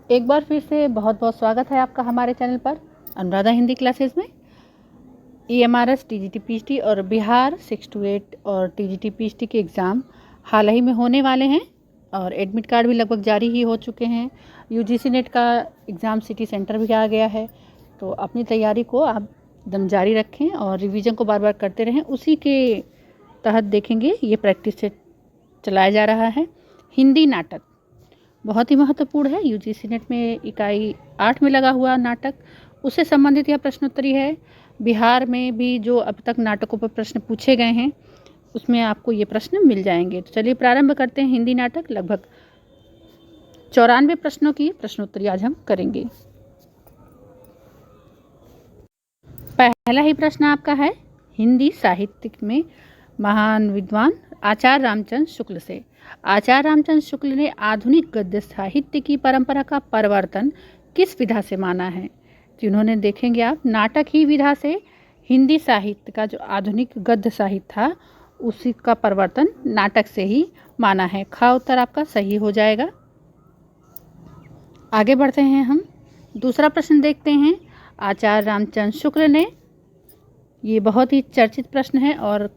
एक बार फिर से बहुत बहुत स्वागत है आपका हमारे चैनल पर अनुराधा हिंदी क्लासेस में। EMRS TGT PGT और बिहार 6 to 8 और TGT PGT के एग्ज़ाम हाल ही में होने वाले हैं और एडमिट कार्ड भी लगभग जारी ही हो चुके हैं। UGC नेट का एग्ज़ाम सिटी सेंटर भी आ गया है, तो अपनी तैयारी को आप एकदम जारी रखें और रिवीजन को बार बार करते रहें। उसी के तहत देखेंगे ये प्रैक्टिस से चलाया जा रहा है हिंदी नाटक। बहुत ही महत्वपूर्ण है। UGC नेट में इकाई 8 में लगा हुआ नाटक, उससे संबंधित यह प्रश्नोत्तरी है। बिहार में भी जो अब तक नाटकों पर प्रश्न पूछे गए हैं उसमें आपको ये प्रश्न मिल जाएंगे। तो चलिए प्रारंभ करते हैं। हिंदी नाटक लगभग 94 प्रश्नों की प्रश्नोत्तरी आज हम करेंगे। पहला ही प्रश्न आपका है हिंदी साहित्य में महान विद्वान आचार्य रामचंद्र शुक्ल से। आचार्य रामचंद्र शुक्ल ने आधुनिक गद्य साहित्य की परंपरा का परिवर्तन किस विधा से माना है? तो उन्होंने देखेंगे आप नाटक ही विधा से हिंदी साहित्य का जो आधुनिक गद्य साहित्य था उसी का परिवर्तन नाटक से ही माना है। खा उत्तर आपका सही हो जाएगा। आगे बढ़ते हैं हम। दूसरा प्रश्न देखते हैं। आचार्य रामचंद्र शुक्ल ने, ये बहुत ही चर्चित प्रश्न है और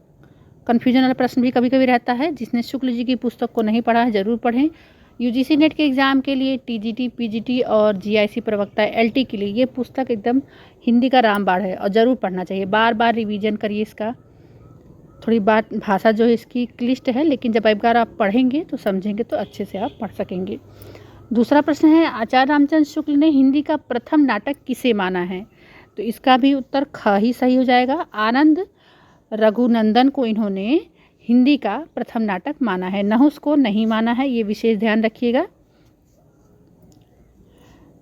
कन्फ्यूजन वाला प्रश्न भी कभी कभी रहता है। जिसने शुक्ल जी की पुस्तक को नहीं पढ़ा है ज़रूर पढ़ें। UGC नेट के एग्ज़ाम के लिए TGT PGT और GIC प्रवक्ता LT के लिए ये पुस्तक एकदम हिंदी का रामबाण है और ज़रूर पढ़ना चाहिए। बार बार रिवीजन करिए इसका। थोड़ी बात भाषा जो है इसकी क्लिष्ट है, लेकिन जब एक बार आप पढ़ेंगे तो समझेंगे तो अच्छे से आप पढ़ सकेंगे। दूसरा प्रश्न है आचार्य रामचंद्र शुक्ल ने हिंदी का प्रथम नाटक किसे माना है? तो इसका भी उत्तर ख ही सही हो जाएगा। आनंद रघुनंदन को इन्होंने हिंदी का प्रथम नाटक माना है, नहुस को नहीं माना है, ये विशेष ध्यान रखिएगा।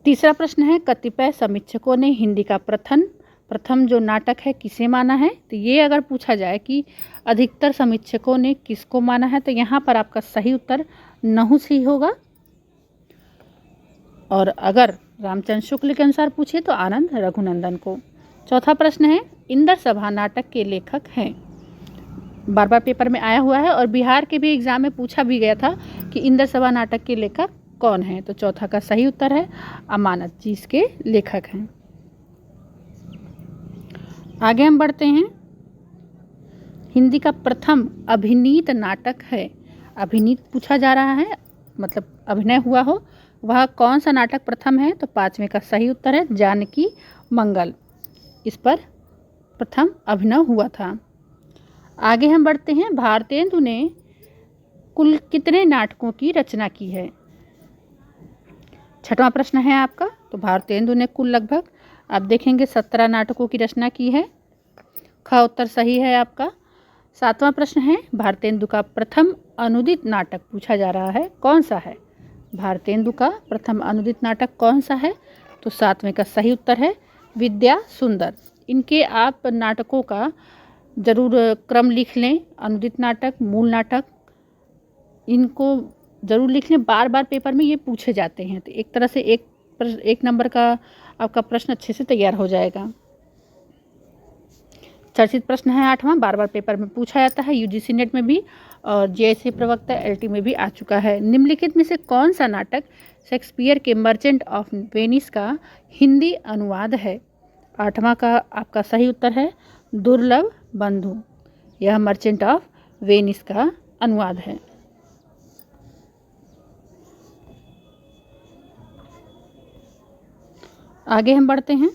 तीसरा प्रश्न है कतिपय समीक्षकों ने हिंदी का प्रथम जो नाटक है किसे माना है? तो ये अगर पूछा जाए कि अधिकतर समीक्षकों ने किसको माना है तो यहाँ पर आपका सही उत्तर नहुस ही होगा। और अगर रामचंद्र शुक्ल के अनुसार पूछे तो आनंद रघुनंदन को। चौथा प्रश्न है इंदर सभा नाटक के लेखक हैं। बार बार पेपर में आया हुआ है और बिहार के भी एग्जाम में पूछा भी गया था कि इंदर सभा नाटक के लेखक कौन है? तो चौथा का सही उत्तर है अमानत जी इसके लेखक हैं। आगे हम बढ़ते हैं। हिंदी का प्रथम अभिनीत नाटक है। अभिनीत पूछा जा रहा है, मतलब अभिनय हुआ हो, वह कौन सा नाटक प्रथम है? तो 5वें का सही उत्तर है जानकी मंगल। इस पर प्रथम अभिनय हुआ था। आगे हम बढ़ते हैं। भारतेंदु ने कुल कितने नाटकों की रचना की है? छठवां प्रश्न है आपका। तो भारतेंदु ने कुल लगभग आप देखेंगे 17 नाटकों की रचना की है। ख उत्तर सही है आपका। सातवां प्रश्न है भारतेंदु का प्रथम अनुदित नाटक पूछा जा रहा है, कौन सा है? भारतेंदु का प्रथम अनुदित नाटक कौन सा है? तो 7वें का सही उत्तर है विद्या सुंदर। इनके आप नाटकों का ज़रूर क्रम लिख लें। अनुदित नाटक, मूल नाटक, इनको ज़रूर लिख लें। बार बार पेपर में ये पूछे जाते हैं, तो एक तरह से एक नंबर का आपका प्रश्न अच्छे से तैयार हो जाएगा। चर्चित प्रश्न है 8वां, बार बार पेपर में पूछा जाता है, UGC नेट में भी और GIC प्रवक्ता LT में भी आ चुका है। निम्नलिखित में से कौन सा नाटक शेक्सपियर के मर्चेंट ऑफ वेनिस का हिंदी अनुवाद है? 8वां का आपका सही उत्तर है दुर्लभ बंधु। यह मर्चेंट ऑफ वेनिस का अनुवाद है। आगे हम बढ़ते हैं।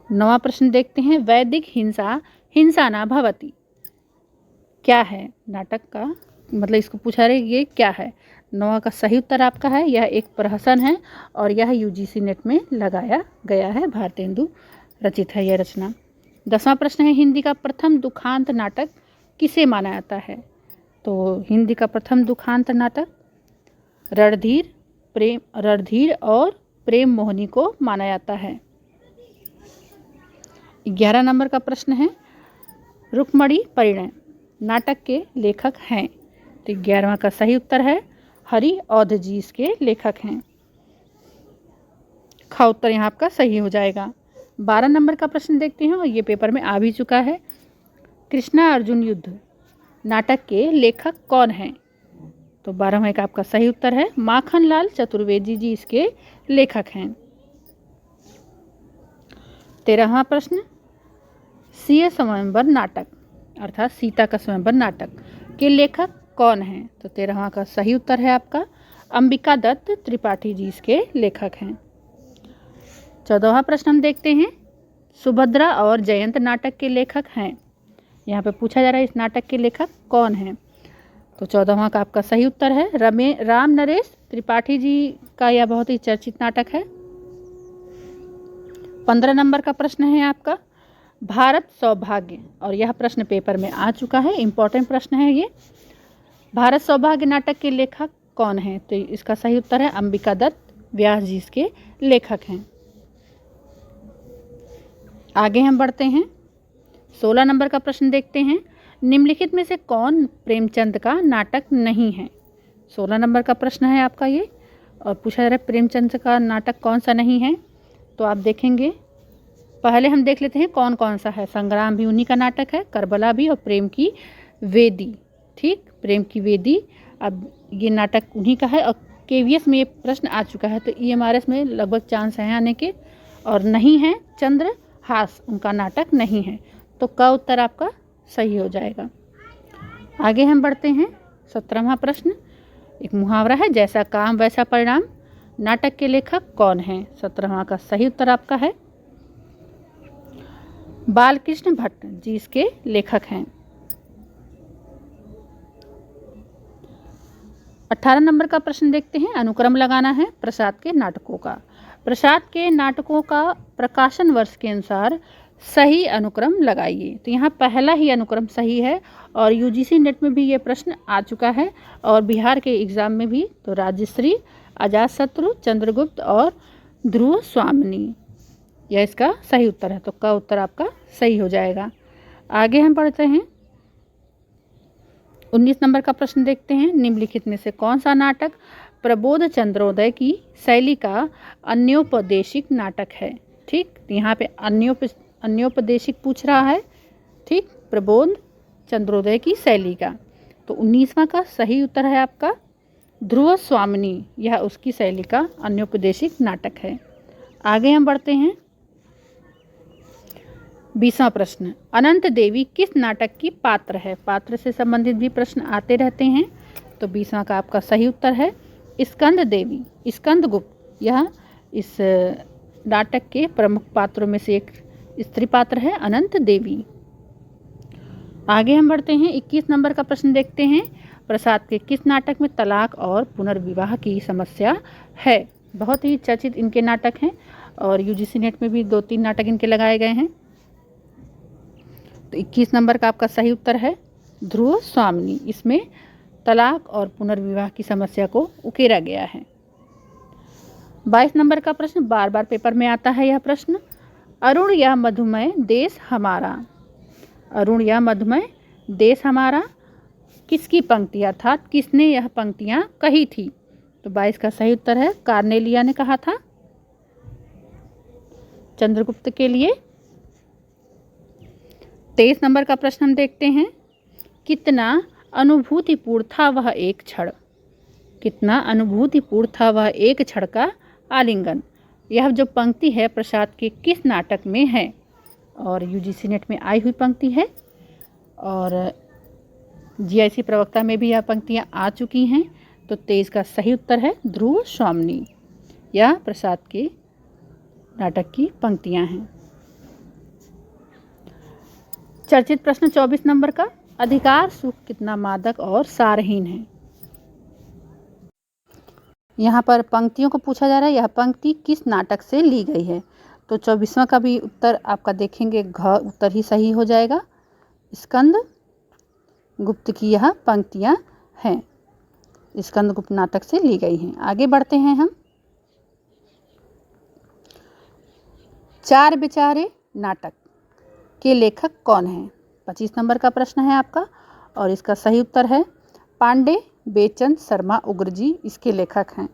9वां प्रश्न देखते हैं। वैदिक हिंसा हिंसा न भवति क्या है? नाटक का मतलब इसको पूछा रहे ये क्या है? 9वां का सही उत्तर आपका है यह एक प्रहसन है और यह UGC नेट में लगाया गया है। भारतेंदु रचित है यह रचना। 10वां प्रश्न है हिंदी का प्रथम दुखांत नाटक किसे माना जाता है? तो हिंदी का प्रथम दुखांत नाटक रणधीर और प्रेम मोहिनी को माना जाता है। 11 नंबर का प्रश्न है रुक्मणी परिणय नाटक के लेखक हैं। तो 11वां का सही उत्तर है हरि औध जी इसके लेखक हैं। ख उत्तर यहाँ आपका सही हो जाएगा। 12 नंबर का प्रश्न देखते हैं और ये पेपर में आ भी चुका है। कृष्णा अर्जुन युद्ध नाटक के लेखक कौन हैं? तो 12वां का आपका सही उत्तर है माखनलाल चतुर्वेदी जी इसके लेखक हैं। 13वां प्रश्न, सीय स्वयंवर नाटक अर्थात सीता का स्वयंवर नाटक के लेखक कौन हैं? तो 13वां का सही उत्तर है आपका अंबिका दत्त त्रिपाठी जी इसके लेखक हैं। 14वां प्रश्न हम देखते हैं, सुभद्रा और जयंत नाटक के लेखक हैं। यहाँ पे पूछा जा रहा है इस नाटक के लेखक कौन हैं? तो 14वां का आपका सही उत्तर है राम नरेश त्रिपाठी जी का यह बहुत ही चर्चित नाटक है। 15 नंबर का प्रश्न है आपका भारत सौभाग्य, और यह प्रश्न पेपर में आ चुका है, इंपॉर्टेंट प्रश्न है ये। भारत सौभाग्य नाटक के लेखक कौन है? तो इसका सही उत्तर है अंबिका दत्त व्यास जी इसके लेखक हैं। आगे हम बढ़ते हैं, 16 नंबर का प्रश्न देखते हैं, निम्नलिखित में से कौन प्रेमचंद का नाटक नहीं है? 16 नंबर का प्रश्न है आपका ये, और पूछा जा रहा है प्रेमचंद का नाटक कौन सा नहीं है? तो आप देखेंगे, पहले हम देख लेते हैं कौन कौन सा है। संग्राम भी उन्हीं का नाटक है, करबला भी, और प्रेम की वेदी। ठीक, प्रेम की वेदी, अब ये नाटक उन्हीं का है, और केवीएस में ये प्रश्न आ चुका है, तो ईएमआरएस में लगभग चांस हैं आने के, और नहीं है चंद्रहास, उनका नाटक नहीं है। तो का उत्तर आपका सही हो जाएगा। आगे हम बढ़ते हैं, 17वां प्रश्न, एक मुहावरा है जैसा काम वैसा परिणाम नाटक के लेखक कौन हैं? 17वां का सही उत्तर आपका है बालकृष्ण भट्ट जी इसके लेखक हैं। 18 नंबर का प्रश्न देखते हैं, अनुक्रम लगाना है प्रसाद के नाटकों का। प्रसाद के नाटकों का प्रकाशन वर्ष के अनुसार सही अनुक्रम लगाइए। तो यहाँ पहला ही अनुक्रम सही है, और यूजीसी नेट में भी ये प्रश्न आ चुका है, और बिहार के एग्जाम में भी। तो राजश्री, अजातशत्रु, चंद्रगुप्त और ध्रुव स्वामिनी, यह इसका सही उत्तर है। तो का उत्तर आपका सही हो जाएगा। आगे हम पढ़ते हैं, 19 नंबर का प्रश्न देखते हैं, निम्नलिखित में से कौन सा नाटक प्रबोध चंद्रोदय की शैली का अन्योपदेशिक नाटक है? ठीक, यहाँ पे अन्योपदेशिक पूछ रहा है। ठीक, प्रबोध चंद्रोदय की शैली का। तो 19वां का सही उत्तर है आपका ध्रुव स्वामिनी, यह उसकी शैली का अन्योपदेशिक नाटक है। आगे हम बढ़ते हैं, 20वां प्रश्न, अनंत देवी किस नाटक की पात्र है? पात्र से संबंधित भी प्रश्न आते रहते हैं। तो 20वां का आपका सही उत्तर है स्कंद देवी, स्कंदगुप्त, यह इस नाटक के प्रमुख पात्रों में से एक स्त्री पात्र है अनंत देवी। आगे हम बढ़ते हैं, 21 नंबर का प्रश्न देखते हैं, प्रसाद के किस नाटक में तलाक और पुनर्विवाह की समस्या है? बहुत ही चर्चित इनके नाटक हैं, और यूजीसी नेट में भी 2-3 नाटक इनके लगाए गए हैं। तो 21 नंबर का आपका सही उत्तर है ध्रुव स्वामिनी, इसमें तलाक और पुनर्विवाह की समस्या को उकेरा गया है। 22 नंबर का प्रश्न बार बार पेपर में आता है यह प्रश्न, अरुण या मधुमय देश हमारा, अरुण या मधुमय देश हमारा किसकी पंक्ति अर्थात किसने यह पंक्तियां कही थी? तो 22 का सही उत्तर है कार्नेलिया ने कहा था चंद्रगुप्त के लिए। 23 नंबर का प्रश्न हम देखते हैं, कितना अनुभूतिपूर्ण था वह एक क्षण, कितना अनुभूतिपूर्ण था वह एक क्षण का आलिंगन, यह जो पंक्ति है प्रसाद के किस नाटक में है? और यूजीसी नेट में आई हुई पंक्ति है, और जीआईसी प्रवक्ता में भी यह पंक्तियां आ चुकी हैं। तो 23 का सही उत्तर है ध्रुव स्वामिनी, यह प्रसाद के नाटक की पंक्तियां हैं। चर्चित प्रश्न 24 नंबर का, अधिकार सुख कितना मादक और सारहीन है? यहाँ पर पंक्तियों को पूछा जा रहा है, यह पंक्ति किस नाटक से ली गई है? तो 24वां का भी उत्तर आपका देखेंगे घ उत्तर ही सही हो जाएगा, स्कंद गुप्त की यह पंक्तियां हैं, स्कंद गुप्त नाटक से ली गई हैं। आगे बढ़ते हैं हम, चार बेचारे नाटक के लेखक कौन हैं? 25 नंबर का प्रश्न है आपका, और इसका सही उत्तर है पांडे बेचंद शर्मा उग्र जी इसके लेखक हैं,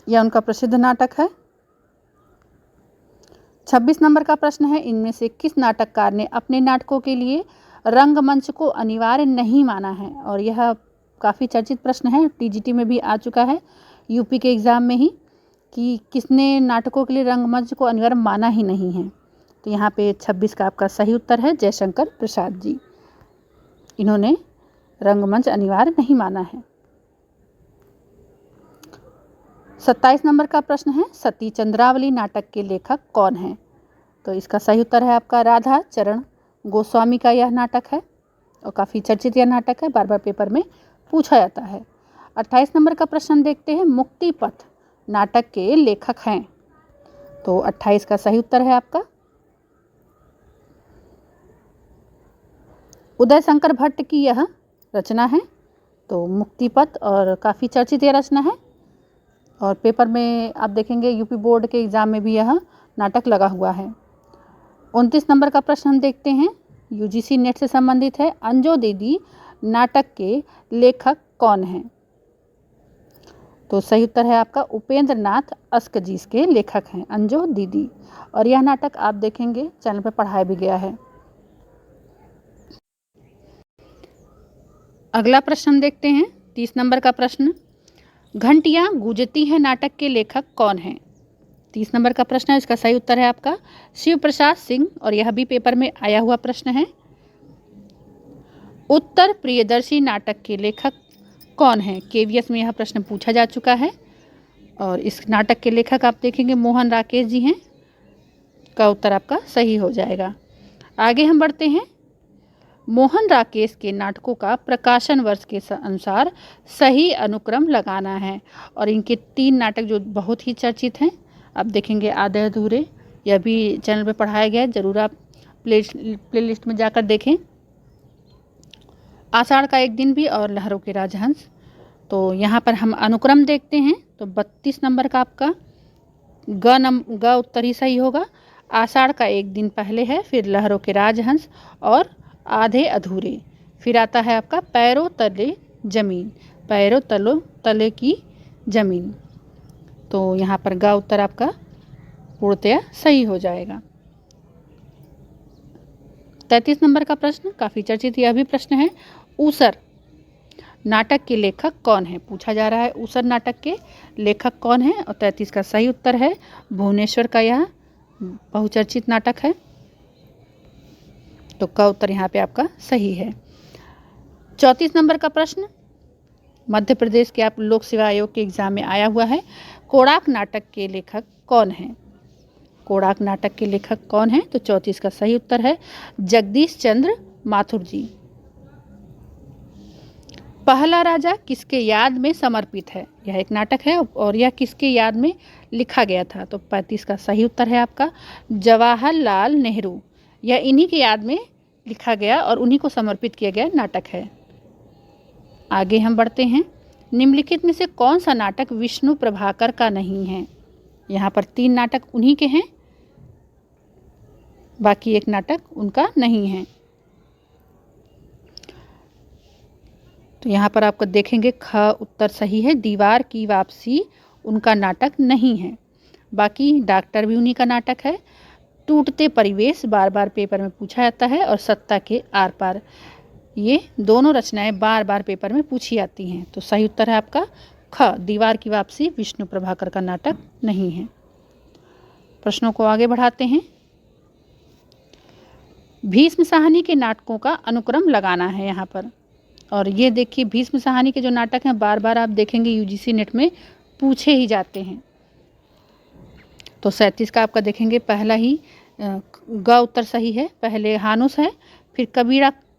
यह उनका प्रसिद्ध नाटक है। 26 नंबर का प्रश्न है, इनमें से किस नाटककार ने अपने नाटकों के लिए रंगमंच को अनिवार्य नहीं माना है? और यह काफ़ी चर्चित प्रश्न है, टीजीटी में भी आ चुका है, यूपी के एग्ज़ाम में ही, कि किसने नाटकों के लिए रंगमंच को अनिवार्य माना ही नहीं है। तो यहाँ पे 26 का आपका सही उत्तर है जयशंकर प्रसाद जी। इन्होंने रंगमंच अनिवार्य नहीं माना है। 27 नंबर का प्रश्न है, सती चंद्रावली नाटक के लेखक कौन हैं? तो इसका सही उत्तर है आपका राधा चरण गोस्वामी का यह नाटक है और काफ़ी चर्चित यह नाटक है, बार बार पेपर में पूछा जाता है। 28 नंबर का प्रश्न देखते हैं, मुक्ति पथ नाटक के लेखक हैं। तो 28 का सही उत्तर है आपका उदय शंकर भट्ट की यह रचना है। तो मुक्ति पथ और काफ़ी चर्चित यह रचना है और पेपर में आप देखेंगे यूपी बोर्ड के एग्ज़ाम में भी यह नाटक लगा हुआ है। 29 नंबर का प्रश्न हम देखते हैं, यूजीसी नेट से संबंधित है, अंजो दीदी नाटक के लेखक कौन हैं? तो सही उत्तर है आपका उपेंद्र नाथ अस्कजीस के लेखक हैं अंजो दीदी, और यह नाटक आप देखेंगे चैनल पर पढ़ाया भी गया है। अगला प्रश्न हम देखते हैं, 30 नंबर का प्रश्न, घंटियां गूंजती हैं नाटक के लेखक कौन हैं? 30 नंबर का प्रश्न है, इसका सही उत्तर है आपका शिव प्रसाद सिंह, और यह भी पेपर में आया हुआ प्रश्न है। उत्तर प्रियदर्शी नाटक के लेखक कौन हैं? केवीएस में यह प्रश्न पूछा जा चुका है और इस नाटक के लेखक आप देखेंगे मोहन राकेश जी हैं। का उत्तर आपका सही हो जाएगा। आगे हम बढ़ते हैं, मोहन राकेश के नाटकों का प्रकाशन वर्ष के अनुसार सही अनुक्रम लगाना है, और इनके 3 नाटक जो बहुत ही चर्चित हैं आप देखेंगे, आधे अधूरे, यह भी चैनल पे पढ़ाया गया है, ज़रूर आप प्लेलिस्ट में जाकर देखें। आषाढ़ का एक दिन भी और लहरों के राजहंस। तो यहाँ पर हम अनुक्रम देखते हैं, तो 32 नंबर का आपका ग उत्तर ही सही होगा। आषाढ़ का एक दिन पहले है, फिर लहरों के राजहंस और आधे अधूरे, फिर आता है आपका पैरों तले जमीन, पैरों तले की जमीन। तो यहाँ पर ग उत्तर आपका पूर्णतया सही हो जाएगा। 33 नंबर का प्रश्न काफ़ी चर्चित यह भी प्रश्न है, ऊसर नाटक के लेखक कौन है? पूछा जा रहा है ऊसर नाटक के लेखक कौन है, और 33 का सही उत्तर है भुवनेश्वर का यह बहुचर्चित नाटक है। तो का उत्तर यहाँ पे आपका सही है। 34 नंबर का प्रश्न मध्य प्रदेश के आप लोक सेवा आयोग के एग्जाम में आया हुआ है, कोड़ाक नाटक के लेखक कौन हैं? कोड़ाक नाटक के लेखक कौन हैं? तो 34 का सही उत्तर है जगदीश चंद्र माथुर जी। पहला राजा किसके याद में समर्पित है? यह एक नाटक है और यह किसके याद में लिखा गया था? तो 35 का सही उत्तर है आपका जवाहरलाल नेहरू। यह इन्हीं की याद में लिखा गया और उन्हीं को समर्पित किया गया नाटक है। आगे हम बढ़ते हैं, निम्नलिखित में से कौन सा नाटक विष्णु प्रभाकर का नहीं है? यहाँ पर 3 नाटक उन्हीं के हैं, बाकी एक नाटक उनका नहीं है। तो यहाँ पर आपको देखेंगे ख उत्तर सही है, दीवार की वापसी उनका नाटक नहीं है। बाकी डॉक्टर भी उन्हीं का नाटक है। टूटते परिवेश बार बार पेपर में पूछा जाता है, और सत्ता के आर पार, ये दोनों रचनाएं बार बार पेपर में पूछी जाती हैं। तो सही उत्तर है आपका ख, दीवार की वापसी विष्णु प्रभाकर का नाटक नहीं है। प्रश्नों को आगे बढ़ाते हैं, भीष्म साहनी के नाटकों का अनुक्रम लगाना है यहाँ पर, और ये देखिए भीष्म साहनी के जो नाटक हैं बार बार आप देखेंगे यूजीसी नेट में पूछे ही जाते हैं। तो 37 का आपका देखेंगे पहला ही ग उत्तर सही है, पहले हानुस है, फिर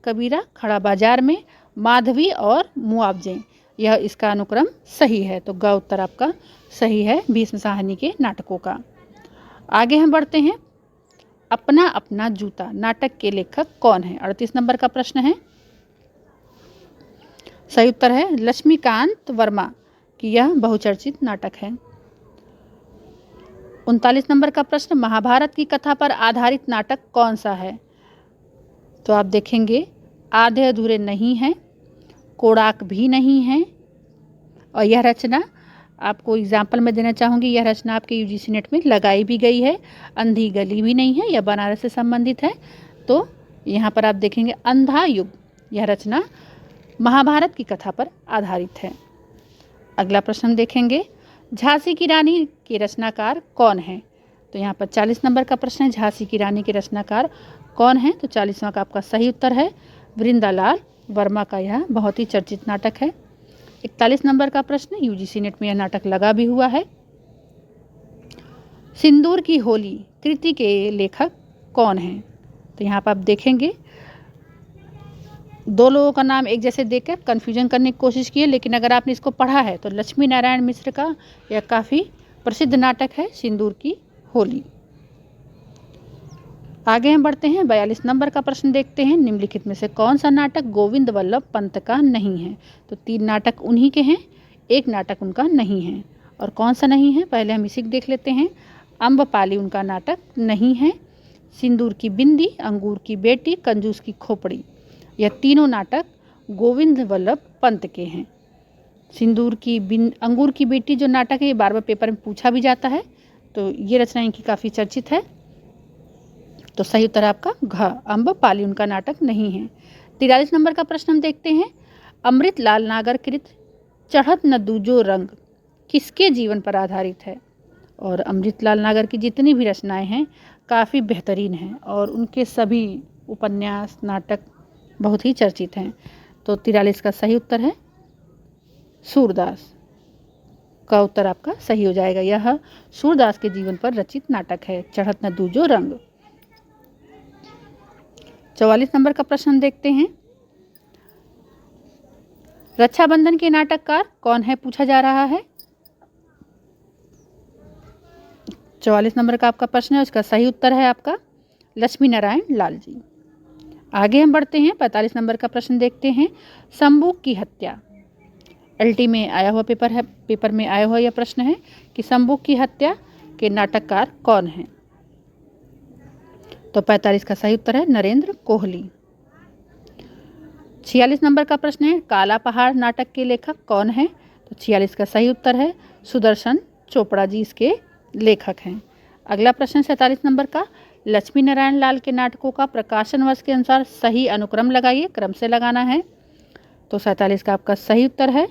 कबीरा खड़ा बाजार में, माधवी और मुआवजे, यह इसका अनुक्रम सही है। तो ग उत्तर आपका सही है भीष्म साहनी के नाटकों का। आगे हम बढ़ते हैं, अपना अपना जूता नाटक के लेखक कौन है? 38 नंबर का प्रश्न है। सही उत्तर है लक्ष्मीकांत वर्मा की यह बहुचर्चित नाटक है। 39 नंबर का प्रश्न, महाभारत की कथा पर आधारित नाटक कौन सा है? तो आप देखेंगे आधे अधूरे नहीं हैं, कोड़ाक भी नहीं है, और यह रचना आपको एग्जाम्पल में देना चाहूँगी, यह रचना आपके यूजीसी नेट में लगाई भी गई है। अंधी गली भी नहीं है, यह बनारस से संबंधित है। तो यहाँ पर आप देखेंगे अंधा युग, यह रचना महाभारत की कथा पर आधारित है। अगला प्रश्न हम देखेंगे, झांसी की रानी के रचनाकार कौन है? तो यहाँ पर 40 नंबर का प्रश्न है, झांसी की रानी के रचनाकार कौन है? तो 40वां का आपका सही उत्तर है वृंदालाल वर्मा का यह बहुत ही चर्चित नाटक है। 41 नंबर का प्रश्न, यूजीसी नेट में यह नाटक लगा भी हुआ है। सिंदूर की होली कृति के लेखक कौन हैं? तो यहाँ पर आप देखेंगे दो लोगों का नाम एक जैसे देकर कन्फ्यूजन करने की कोशिश की है, लेकिन अगर आपने इसको पढ़ा है तो लक्ष्मी नारायण मिश्र का यह काफ़ी प्रसिद्ध नाटक है सिंदूर की होली। आगे हम बढ़ते हैं, 42 नंबर का प्रश्न देखते हैं, निम्नलिखित में से कौन सा नाटक गोविंद वल्लभ पंत का नहीं है? तो 3 नाटक उन्हीं के हैं, एक नाटक उनका नहीं है। और कौन सा नहीं है, पहले हम इसी को देख लेते हैं। अम्बपाली उनका नाटक नहीं है। सिंदूर की बिंदी, अंगूर की बेटी, कंजूस की खोपड़ी, यह तीनों नाटक गोविंद वल्लभ पंत के हैं। सिंदूर की अंगूर की बेटी जो नाटक है ये बार बार पेपर में पूछा भी जाता है, तो ये रचना इनकी काफ़ी चर्चित है। तो सही उत्तर आपका घ, अम्बपाली उनका नाटक नहीं है। 43 नंबर का प्रश्न हम देखते हैं, अमृतलाल नागर कृत चढ़त न दूजो रंग किसके जीवन पर आधारित है? और अमृतलाल नागर की जितनी भी रचनाएं हैं काफ़ी बेहतरीन हैं और उनके सभी उपन्यास नाटक बहुत ही चर्चित हैं। तो 43 का सही उत्तर है सूरदास का उत्तर आपका सही हो जाएगा। यह सूरदास के जीवन पर रचित नाटक है, चढ़त न दूजो रंग। 44 नंबर का प्रश्न हम देखते हैं, रक्षाबंधन के नाटककार कौन है पूछा जा रहा है। 44 नंबर का आपका प्रश्न है, उसका सही उत्तर है आपका लक्ष्मी नारायण लाल जी। आगे हम बढ़ते हैं, 45 नंबर का प्रश्न देखते हैं, शंबुक की हत्या, एलटी में आया हुआ पेपर में आया हुआ यह प्रश्न है कि शंबुक की हत्या के नाटककार कौन हैं? तो 45 का सही उत्तर है नरेंद्र कोहली। 46 नंबर का प्रश्न है, काला पहाड़ नाटक के लेखक कौन है? तो 46 का सही उत्तर है सुदर्शन चोपड़ा जी इसके लेखक हैं। अगला प्रश्न 47 नंबर का, लक्ष्मी नारायण लाल के नाटकों का प्रकाशन वर्ष के अनुसार सही अनुक्रम लगाइए, क्रम से लगाना है। तो 47 का आपका सही उत्तर है,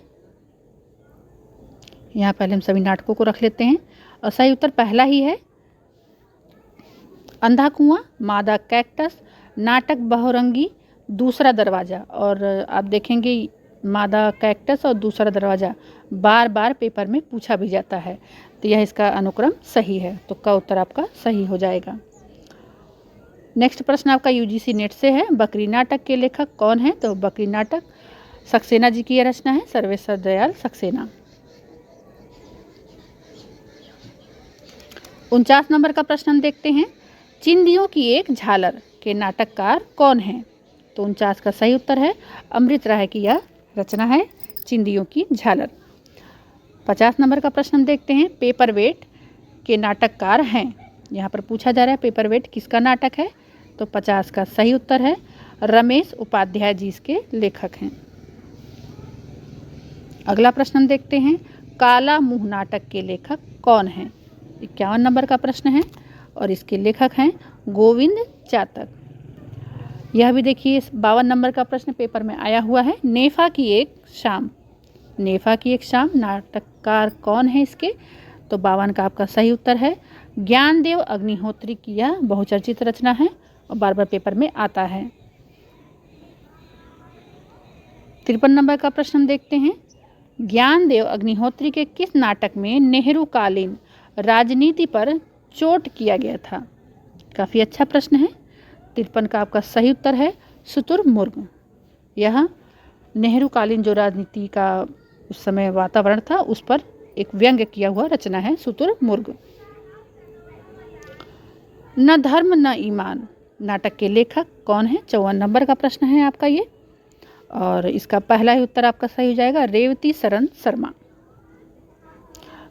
यहाँ पहले हम सभी नाटकों को रख लेते हैं और सही उत्तर पहला ही है, अंधा कुआं, मादा कैक्टस, नाटक बहुरंगी, दूसरा दरवाज़ा। और आप देखेंगे मादा कैक्टस और दूसरा दरवाज़ा बार बार पेपर में पूछा भी जाता है, तो यह इसका अनुक्रम सही है, तो का उत्तर आपका सही हो जाएगा। नेक्स्ट प्रश्न आपका यूजीसी नेट से है, बकरी नाटक के लेखक कौन है? तो बकरी नाटक सक्सेना जी की यह रचना है, सर्वेश्वर दयाल सक्सेना। 49 नंबर का प्रश्न हम देखते हैं, चिंदियों की एक झालर के नाटककार कौन है? तो 49 का सही उत्तर है अमृत राय की यह रचना है, चिंदियों की झालर। 50 नंबर का प्रश्न हम देखते हैं, पेपरवेट के नाटककार हैं, यहाँ पर पूछा जा रहा है पेपरवेट किसका नाटक है? तो 50 का सही उत्तर है रमेश उपाध्याय जी इसके लेखक हैं। अगला प्रश्न हम देखते हैं, काला मुंह नाटक के लेखक कौन हैं? 51 नंबर का प्रश्न है और इसके लेखक हैं गोविंद चातक। यह भी देखिए 52 नंबर का प्रश्न पेपर में आया हुआ है, नेफा की एक शाम, नेफा की एक शाम नाटककार कौन है इसके? तो 52 का आपका सही उत्तर है ज्ञानदेव अग्निहोत्री की यह बहुचर्चित रचना है और बार बार पेपर में आता है। 53 नंबर का प्रश्न हम देखते हैं, ज्ञानदेव अग्निहोत्री के किस नाटक में नेहरू कालीन राजनीति पर चोट किया गया था? काफ़ी अच्छा प्रश्न है। 53 का आपका सही उत्तर है शुतुरमुर्ग। यह नेहरू कालीन जो राजनीति का उस समय वातावरण था उस पर एक व्यंग्य किया हुआ रचना है शुतुरमुर्ग। न धर्म न ईमान नाटक के लेखक कौन है? 54 नंबर का प्रश्न है आपका ये, और इसका पहला ही उत्तर आपका सही हो जाएगा रेवती शरण शर्मा।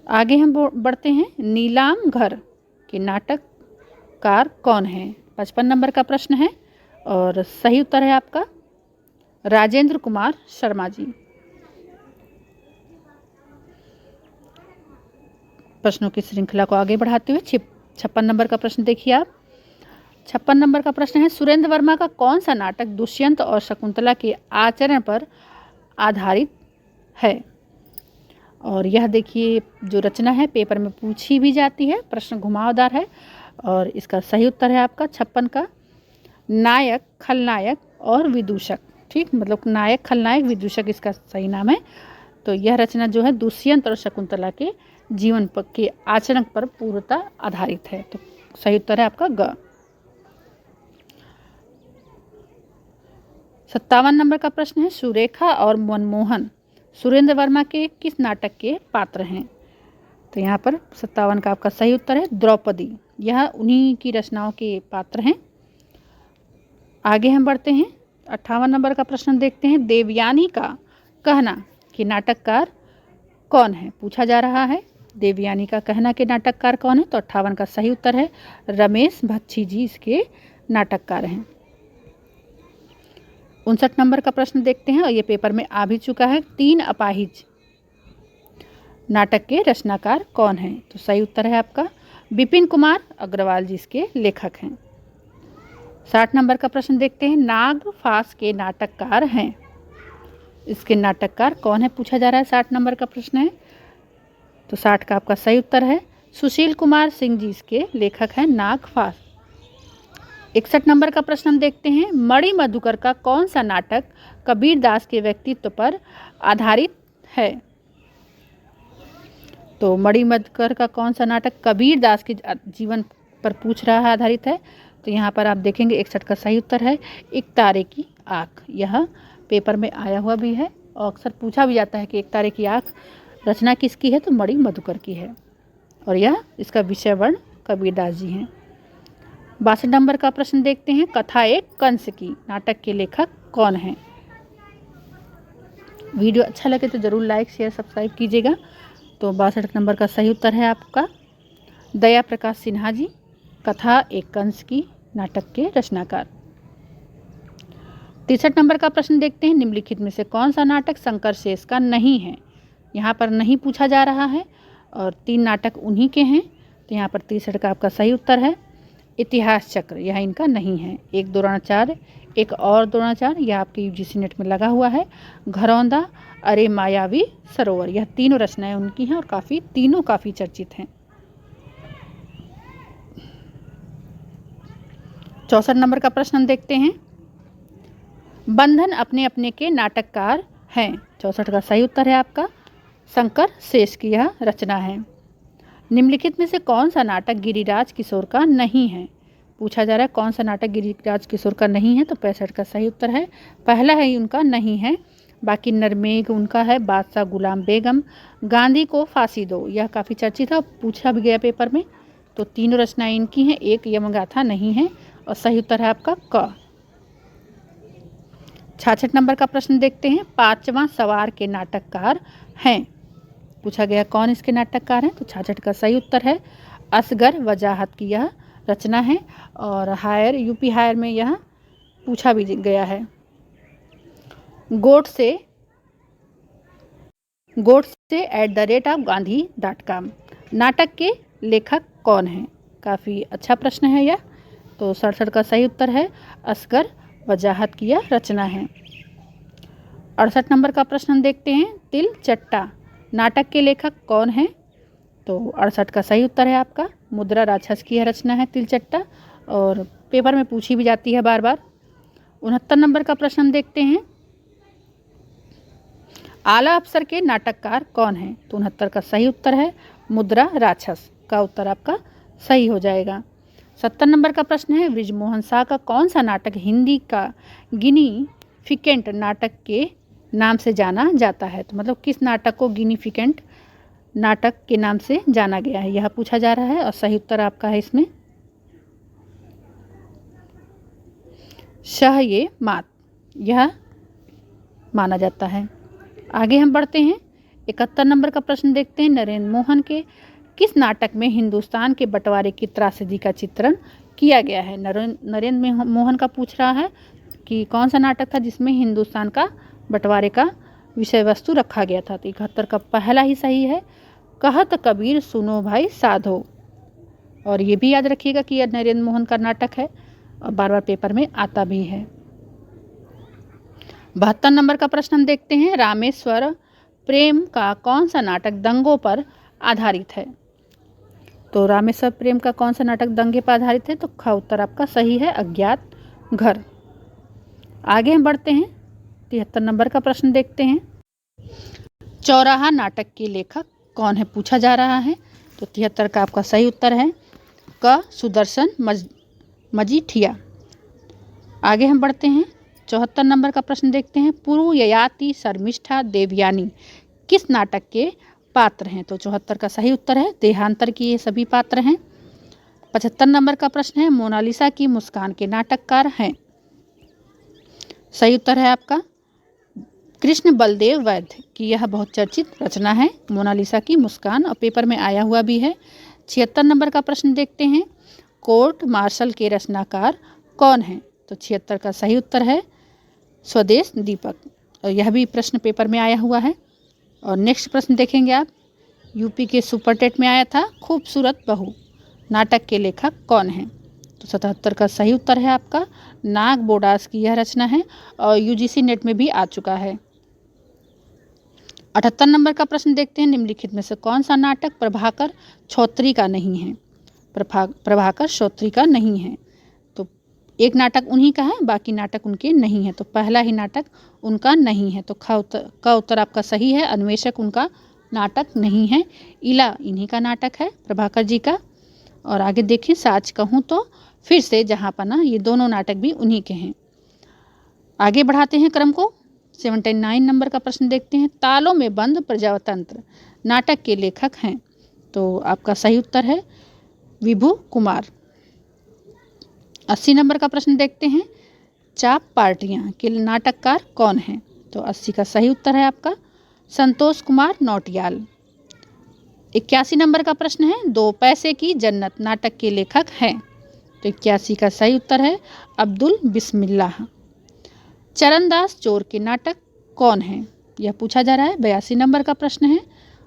आगे हम बढ़ते हैं, नीलाम घर के नाटककार कौन है? 55 नंबर का प्रश्न है और सही उत्तर है आपका राजेंद्र कुमार शर्मा जी। प्रश्नों की श्रृंखला को आगे बढ़ाते हुए 56 नंबर का प्रश्न देखिए आप। 56 नंबर का प्रश्न है, सुरेंद्र वर्मा का कौन सा नाटक दुष्यंत और शकुंतला के आचरण पर आधारित है। और यह देखिए जो रचना है पेपर में पूछी भी जाती है, प्रश्न घुमावदार है। और इसका सही उत्तर है आपका 56 का नायक, खलनायक और विदूषक। ठीक, मतलब नायक, खलनायक, विदूषक इसका सही नाम है। तो यह रचना जो है दुष्यंत और शकुंतला के जीवन के आचरण पर पूर्णतः आधारित है। तो सही उत्तर है आपका ग। 57 नंबर का प्रश्न है सुरेखा और मनमोहन सुरेंद्र वर्मा के किस नाटक के पात्र हैं? तो यहाँ पर 57 का आपका सही उत्तर है द्रौपदी। यह उन्हीं की रचनाओं के पात्र हैं। आगे हम बढ़ते हैं, 58 नंबर का प्रश्न देखते हैं। देवयानी का कहना कि नाटककार कौन है, पूछा जा रहा है। देवयानी का कहना के नाटककार कौन है? तो 58 का सही उत्तर है रमेश भच्छी जी इसके नाटककार हैं। 59 नंबर का प्रश्न देखते हैं और ये पेपर में आ भी चुका है। 3 अपाहिज नाटक के रचनाकार कौन हैं? तो सही उत्तर है आपका विपिन कुमार अग्रवाल जी इसके लेखक हैं। 60 नंबर का प्रश्न देखते हैं। नागफास के नाटककार हैं, इसके नाटककार कौन है पूछा जा रहा है। 60 नंबर का प्रश्न है। तो 60 का आपका सही उत्तर है सुशील कुमार सिंह जी इसके लेखक हैं नागफास। 61 नंबर का प्रश्न हम देखते हैं। मणि मधुकर का कौन सा नाटक कबीर दास के व्यक्तित्व पर आधारित है? तो मणि मधुकर का कौन सा नाटक कबीर दास के जीवन पर पूछ रहा है, आधारित है? तो यहाँ पर आप देखेंगे 61 का सही उत्तर है एक तारे की आँख। यह पेपर में आया हुआ भी है और अक्सर पूछा भी जाता है कि एक तारे की आँख रचना किसकी है? तो मणि मधुकर की है और यह इसका विषय वर्ण कबीरदास जी हैं। 62 नंबर का प्रश्न देखते हैं। कथा एक कंस की नाटक के लेखक कौन हैं? वीडियो अच्छा लगे तो जरूर लाइक शेयर सब्सक्राइब कीजिएगा। तो 62 नंबर का सही उत्तर है आपका दया प्रकाश सिन्हा जी, कथा एक कंस की नाटक के रचनाकार। 63 नंबर का प्रश्न देखते हैं। निम्नलिखित में से कौन सा नाटक शंकर शेष का नहीं है? यहाँ पर नहीं पूछा जा रहा है और 3 नाटक उन्हीं के हैं। तो यहाँ पर 63 का आपका सही उत्तर है इतिहास चक्र, यह इनका नहीं है। एक द्रोणाचार्य, एक और द्रोणाचार्य, यह आपके यूजीसी नेट में लगा हुआ है। घरौंदा, अरे मायावी सरोवर, यह तीनों रचनाएं उनकी हैं और तीनों काफ़ी चर्चित हैं। 64 नंबर का प्रश्न हम देखते हैं। बंधन अपने अपने के नाटककार हैं। 64 का सही उत्तर है आपका शंकर शेष की यह रचना है। निम्नलिखित में से कौन सा नाटक गिरिराज किशोर का नहीं है? पूछा जा रहा है कौन सा नाटक गिरिराज किशोर का नहीं है। तो 65 का सही उत्तर है पहला है उनका नहीं है। बाकी नरमेघ उनका है, बादशाह गुलाम बेगम, गांधी को फांसी दो, यह काफ़ी चर्चित है, पूछा भी गया पेपर में। तो तीनों रचनाएं इनकी हैं, एक यमगाथा नहीं है और सही उत्तर है आपका क। 66 नंबर का प्रश्न देखते हैं। 5वां सवार के नाटककार हैं, पूछा गया कौन इसके नाटककार हैं? तो 66 का सही उत्तर है असगर वजाहत की यह रचना है और हायर यूपी हायर में यह पूछा भी गया है। godse@gaandhi.com नाटक के लेखक कौन हैं? काफ़ी अच्छा प्रश्न है यह। तो 67 का सही उत्तर है असगर वजाहत की यह रचना है। 68 नंबर का प्रश्न हम देखते हैं। तिल चट्टा नाटक के लेखक कौन हैं? तो 68 का सही उत्तर है आपका मुद्रा राक्षस की यह रचना है तिल चट्टा और पेपर में पूछी भी जाती है बार बार। 69 नंबर का प्रश्न हम देखते हैं। आला अफसर के नाटककार कौन हैं? तो 69 का सही उत्तर है मुद्रा राक्षस, का उत्तर आपका सही हो जाएगा। 70 नंबर का प्रश्न है। बृजमोहन शाह का कौन सा नाटक हिंदी का गिनीफिकेंट नाटक के नाम से जाना जाता है? तो मतलब किस नाटक को गिनीफिकेंट नाटक के नाम से जाना गया है, यह पूछा जा रहा है और सही उत्तर आपका है इसमें शह मात, यह माना जाता है। आगे हम बढ़ते हैं। 71 नंबर का प्रश्न देखते हैं। नरेंद्र मोहन के किस नाटक में हिंदुस्तान के बंटवारे की त्रासदी का चित्रण किया गया है? नरेंद्र मोहन का पूछ रहा है कि कौन सा नाटक था जिसमें हिंदुस्तान का बंटवारे का विषय वस्तु रखा गया था? तो 71 का पहला ही सही है कहत कबीर सुनो भाई साधो, और ये भी याद रखिएगा कि यह नरेंद्र मोहन का नाटक है और बार बार पेपर में आता भी है। 72 नंबर का प्रश्न हम देखते हैं, रामेश्वर प्रेम का कौन सा नाटक दंगों पर आधारित है? तो रामेश्वर प्रेम का कौन सा नाटक दंगे पर आधारित है? तो ख उत्तर आपका सही है, अज्ञात घर। आगे हम बढ़ते हैं, 73 नंबर का प्रश्न देखते हैं, चौराहा नाटक के लेखक कौन है पूछा जा रहा है। तो 73 का आपका सही उत्तर है क सुदर्शन मजीठिया। आगे हम बढ़ते हैं, 74 नंबर का प्रश्न देखते हैं, पूर्व ययाति शर्मिष्ठा देवयानी किस नाटक के पात्र हैं? तो 74 का सही उत्तर है, देहांतर की ये सभी पात्र हैं। 75 नंबर का प्रश्न है, मोनालिसा की मुस्कान के नाटककार हैं? सही उत्तर है आपका कृष्ण बलदेव वैद्य की यह बहुत चर्चित रचना है मोनालिसा की मुस्कान, और पेपर में आया हुआ भी है। 76 नंबर का प्रश्न देखते हैं, कोर्ट मार्शल के रचनाकार कौन हैं? तो 76 का सही उत्तर है स्वदेश दीपक, और यह भी प्रश्न पेपर में आया हुआ है। और नेक्स्ट प्रश्न देखेंगे आप, यूपी के सुपर टेट में आया था, खूबसूरत बहू नाटक के लेखक कौन हैं? तो 77 का सही उत्तर है आपका नाग बोडास की यह रचना है, और यूजीसी नेट में भी आ चुका है। 78 नंबर का प्रश्न देखते हैं, निम्नलिखित में से कौन सा नाटक प्रभाकर चौधरी का नहीं है? प्रभाकर चौधरी का नहीं है, तो एक नाटक उन्हीं का है, बाकी नाटक उनके नहीं है, तो पहला ही नाटक उनका नहीं है। तो का उत्तर आपका सही है, अन्वेषक उनका नाटक नहीं है, इला इन्हीं का नाटक है, प्रभाकर जी का। और आगे देखें, साच कहूँ तो फिर से जहाँ पना, ये दोनों नाटक भी उन्हीं के हैं। आगे बढ़ाते हैं क्रम को, 79 नंबर का प्रश्न देखते हैं, तालों में बंद प्रजातंत्र नाटक के लेखक हैं? तो आपका सही उत्तर है विभु कुमार। 80 नंबर का प्रश्न देखते हैं, चाप पार्टियां के नाटककार कौन हैं? तो 80 का सही उत्तर है आपका संतोष कुमार नौटियाल। 81 नंबर का प्रश्न है, 2 पैसे की जन्नत नाटक के लेखक हैं? तो 81 का सही उत्तर है अब्दुल बिस्मिल्लाह। चरणदास चोर के नाटक कौन है? यह पूछा जा रहा है, 82 नंबर का प्रश्न है,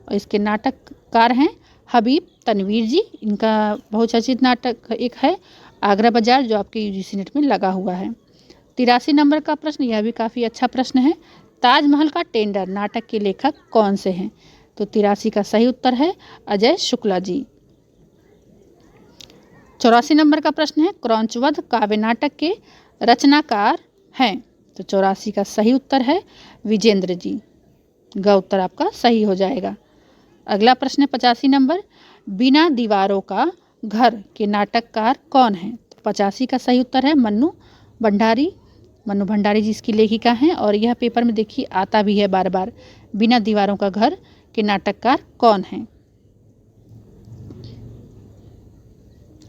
और इसके नाटककार हैं हबीब तनवीर जी। इनका बहुत चर्चित नाटक एक है आगरा बाजार, जो आपके यूजीसी नेट में लगा हुआ है। 83 नंबर का प्रश्न, यह भी काफ़ी अच्छा प्रश्न है, ताजमहल का टेंडर नाटक के लेखक कौन से हैं? तो 83 का सही उत्तर है अजय शुक्ला जी। 84 नंबर का प्रश्न है, क्रौंचवध काव्य नाटक के रचनाकार हैं? तो 84 का सही उत्तर है विजेंद्र जी, ग उत्तर आपका सही हो जाएगा। अगला प्रश्न है 85 नंबर, बिना दीवारों का घर के नाटककार कौन है? तो 85 का सही उत्तर है मन्नू भंडारी जी इसकी लेखिका हैं, और यह पेपर में देखिए आता भी है बार बार, बिना दीवारों का घर के नाटककार कौन है?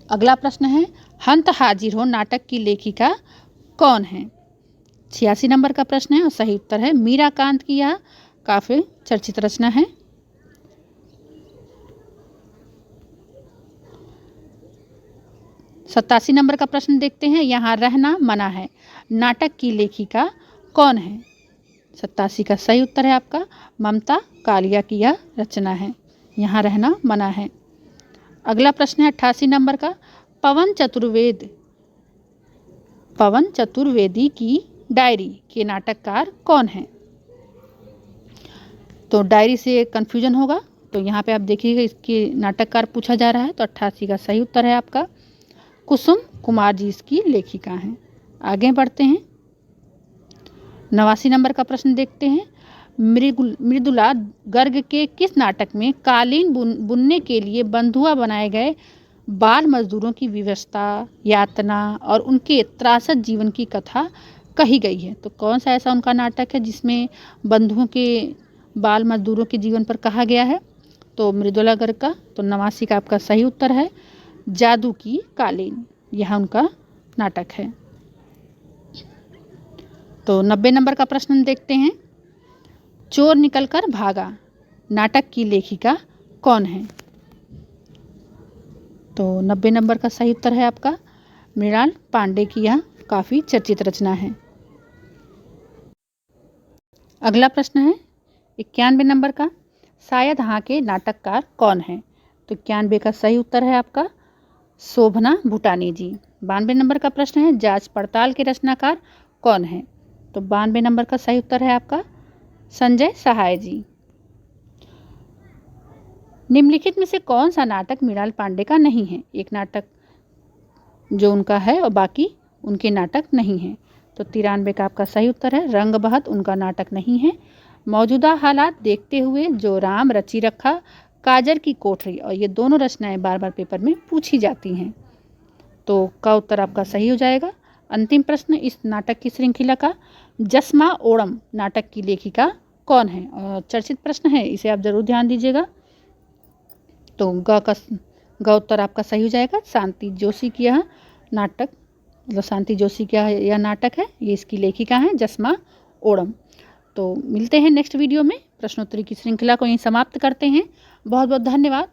अगला प्रश्न है, हंत हाजिर हो नाटक की लेखिका कौन है? 86 नंबर का प्रश्न है, और सही उत्तर है मीराकांत की यह काफी चर्चित रचना है। 87 नंबर का प्रश्न देखते हैं, यहाँ रहना मना है नाटक की लेखिका कौन है? 87 का सही उत्तर है आपका ममता कालिया की यह रचना है, यहाँ रहना मना है। अगला प्रश्न है 88 नंबर का, पवन चतुर्वेदी की डायरी के नाटककार कौन है? तो डायरी से कंफ्यूजन होगा, तो यहाँ पे आप देखिएगा इसके नाटककार पूछा जा रहा है, तो 88 का सही उत्तर है आपका कुसुम कुमार जी इसकी लेखिका हैं। आगे बढ़ते हैं, 89 नंबर का प्रश्न देखते हैं, मृदुला गर्ग के किस नाटक में कालीन बुनने के लिए बंधुआ बनाए गए बाल मजदूरों की व्यवस्था, यातना और उनके त्रासद जीवन की कथा कही गई है? तो कौन सा ऐसा उनका नाटक है जिसमें बंधुओं के बाल मजदूरों के जीवन पर कहा गया है? तो मृदुला गर्ग का। तो 89 का आपका सही उत्तर है जादू की कालीन, यह उनका नाटक है। तो 90 नंबर का प्रश्न देखते हैं, चोर निकलकर भागा नाटक की लेखिका कौन है? तो 90 नंबर का सही उत्तर है आपका मृणाल पांडे की यह काफ़ी चर्चित रचना है। अगला प्रश्न है 91 नंबर का, शायद हाँ के नाटककार कौन है? तो 91 का सही उत्तर है आपका शोभना भूटानी जी। 92 नंबर का प्रश्न है, जांच पड़ताल के रचनाकार कौन है? तो 92 नंबर का सही उत्तर है आपका संजय सहाय जी। निम्नलिखित में से कौन सा नाटक मृणाल पांडे का नहीं है? एक नाटक जो उनका है और बाकी उनके नाटक नहीं हैं। तो 93 का आपका सही उत्तर है रंग बहत उनका नाटक नहीं है। मौजूदा हालात देखते हुए जो राम रची रखा, काजर की कोठरी, और ये दोनों रचनाएं बार बार पेपर में पूछी जाती हैं। तो का उत्तर आपका सही हो जाएगा। अंतिम प्रश्न, इस नाटक की श्रृंखला का जसमा ओणम नाटक की लेखिका कौन है? और चर्चित प्रश्न है, इसे आप जरूर ध्यान दीजिएगा। तो ग उत्तर आपका सही हो जाएगा। शांति जोशी की यह नाटक, मतलब शांति जोशी का यह नाटक है, ये इसकी लेखिका है जसमा ओणम। तो मिलते हैं नेक्स्ट वीडियो में। प्रश्नोत्तरी की श्रृंखला को यहीं समाप्त करते हैं। बहुत बहुत धन्यवाद।